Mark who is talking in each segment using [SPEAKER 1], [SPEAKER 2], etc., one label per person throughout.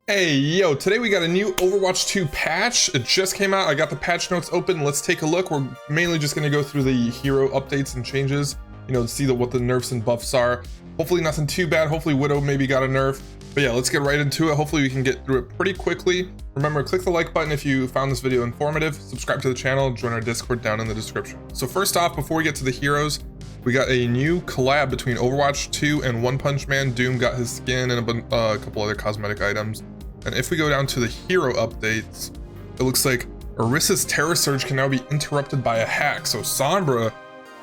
[SPEAKER 1] Hey, yo, today we got a new Overwatch 2 patch. It just came out. I got the patch notes open. Let's take a look. We're mainly just going to go through the hero updates and changes, to see what the nerfs and buffs are. Hopefully nothing too bad. Hopefully Widow maybe got a nerf. But yeah, let's get right into it. Hopefully we can get through it pretty quickly. Remember, click the like button if you found this video informative. Subscribe to the channel. Join our Discord down in the description. So first off, before we get to the heroes, we got a new collab between Overwatch 2 and One-Punch Man. Doom got his skin and a couple other cosmetic items. And if we go down to the hero updates, it looks like Orissa's Terror Surge can now be interrupted by a hack. So Sombra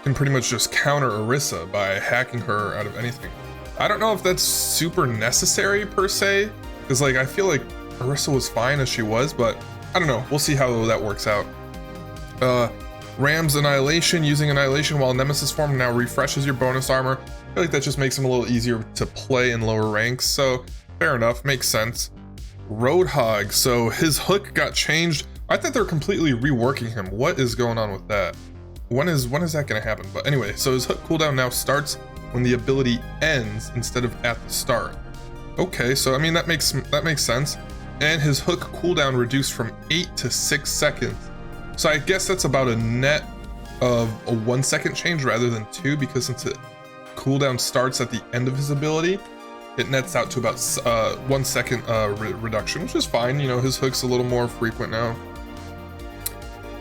[SPEAKER 1] can pretty much just counter Orissa by hacking her out of anything. I don't know if that's super necessary per se, because I feel like Orissa was fine as she was, but I don't know. We'll see how that works out. Ram's Annihilation, using Annihilation while Nemesis form now refreshes your bonus armor. I feel like that just makes him a little easier to play in lower ranks, so fair enough, makes sense. Roadhog, so his hook got changed. I thought they're completely reworking him. What is going on with that? When is that gonna happen? But anyway, so his hook cooldown now starts when the ability ends instead of at the start. Okay, so I mean that makes sense. And his hook cooldown reduced from 8 to 6 seconds. So I guess that's about a net of a 1 second change rather than 2, because since it cooldown starts at the end of his ability, it nets out to about 1 second reduction, which is fine. His hook's a little more frequent now.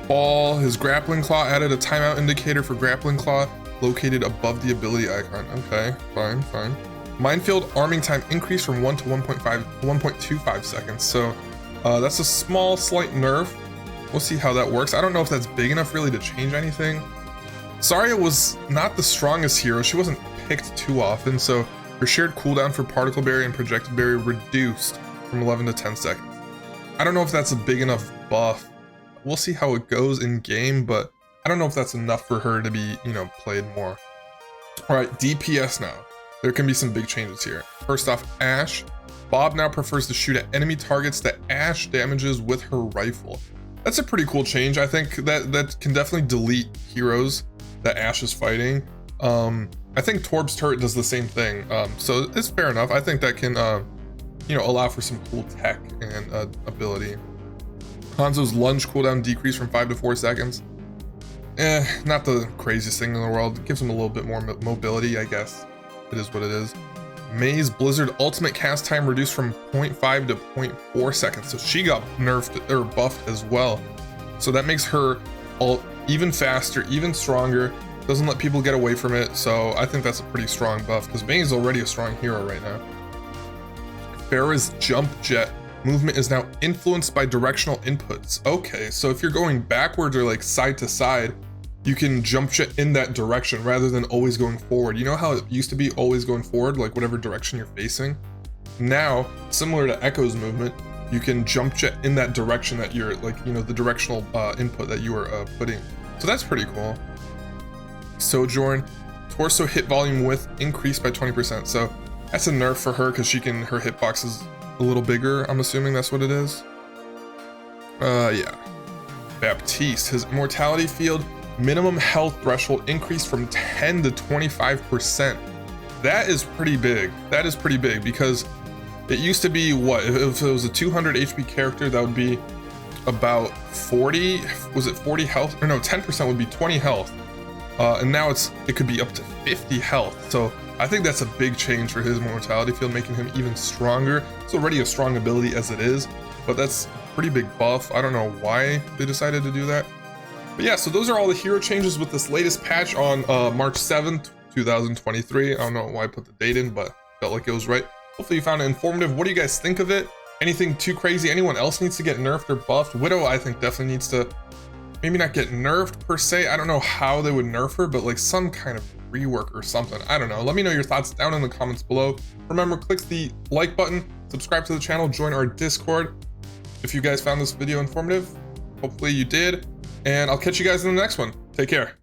[SPEAKER 1] Ball, his grappling claw added a timeout indicator for grappling claw located above the ability icon. Okay, fine. Minefield arming time increased from 1 to 1.25 seconds. So that's a slight nerf. We'll see how that works. I don't know if that's big enough really to change anything. Zarya was not the strongest hero. She wasn't picked too often, so her shared cooldown for particle barrier and projected barrier reduced from 11 to 10 seconds. I don't know if that's a big enough buff. We'll see how it goes in game, but I don't know if that's enough for her to be, played more. All right, DPS now. There can be some big changes here. First off, Ashe. Bob now prefers to shoot at enemy targets that Ashe damages with her rifle. That's a pretty cool change. I think that can definitely delete heroes that Ashe is fighting. I think Torb's turret does the same thing, so it's fair enough. I think that can, allow for some cool tech and ability. Hanzo's lunge cooldown decreased from 5 to 4 seconds. Not the craziest thing in the world. It gives him a little bit more mobility, I guess. It is what it is. May's Blizzard ultimate cast time reduced from 0.5 to 0.4 seconds, so she got nerfed or buffed as well. So that makes her even faster, even stronger. Doesn't let people get away from it, so I think that's a pretty strong buff, because Bane is already a strong hero right now. Pharah's jump jet movement is now influenced by directional inputs. Okay, so if you're going backwards or side to side, you can jump jet in that direction rather than always going forward. You know how it used to be always going forward, whatever direction you're facing? Now, similar to Echo's movement, you can jump jet in that direction that you're, the directional input that you are putting. So that's pretty cool. Sojourn, torso hit volume width increased by 20%, so that's a nerf for her because her hitbox is a little bigger. I'm assuming that's what it is. Yeah. Baptiste, his immortality field minimum health threshold increased from 10 to 25%. That is pretty big. That is pretty big, because it used to be what, if it was a 200 HP character, that would be about 40, was it 40 health? Or no, 10% would be 20 health. And now it could be up to 50 health. So I think that's a big change for his mortality field, making him even stronger. It's already a strong ability as it is, but that's a pretty big buff. I don't know why they decided to do that. But yeah, so those are all the hero changes with this latest patch on March 7th, 2023. I don't know why I put the date in, but felt like it was right. Hopefully you found it informative. What do you guys think of it? Anything too crazy? Anyone else needs to get nerfed or buffed? Widow, I think, definitely needs to maybe not get nerfed per se. I don't know how they would nerf her, but some kind of rework or something. I don't know. Let me know your thoughts down in the comments below. Remember, click the like button, subscribe to the channel, join our Discord. If you guys found this video informative, hopefully you did. And I'll catch you guys in the next one. Take care.